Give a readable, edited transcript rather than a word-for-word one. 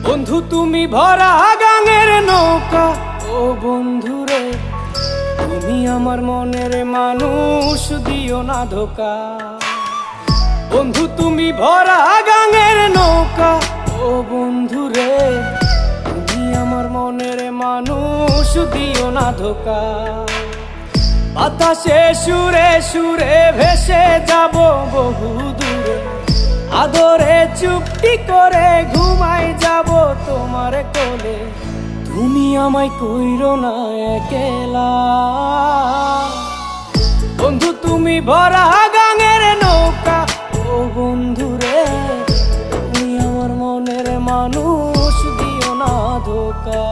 বন্ধু তুমি ভরা গাঙের নৌকা, ও বন্ধুরে তুমি আমার মনের মানুষ, দিও না ধোকা। বন্ধু তুমি ভরা গাঙের নৌকা, ও বন্ধুরে তুমি আমার মনের মানুষ, দিও না ধোকা। বাতাসে সুরে সুরে ভেসে যাব বহু দূরে, আদরে চুপটি করে ঘুমাই যাব তোমার কোলে। তুমি আমায় কইরো না একলা, বন্ধু তুমি ভরা গাঙের নৌকা, ও বন্ধুরে তুমি আমার মনের মানুষ, দিও না ধোকা।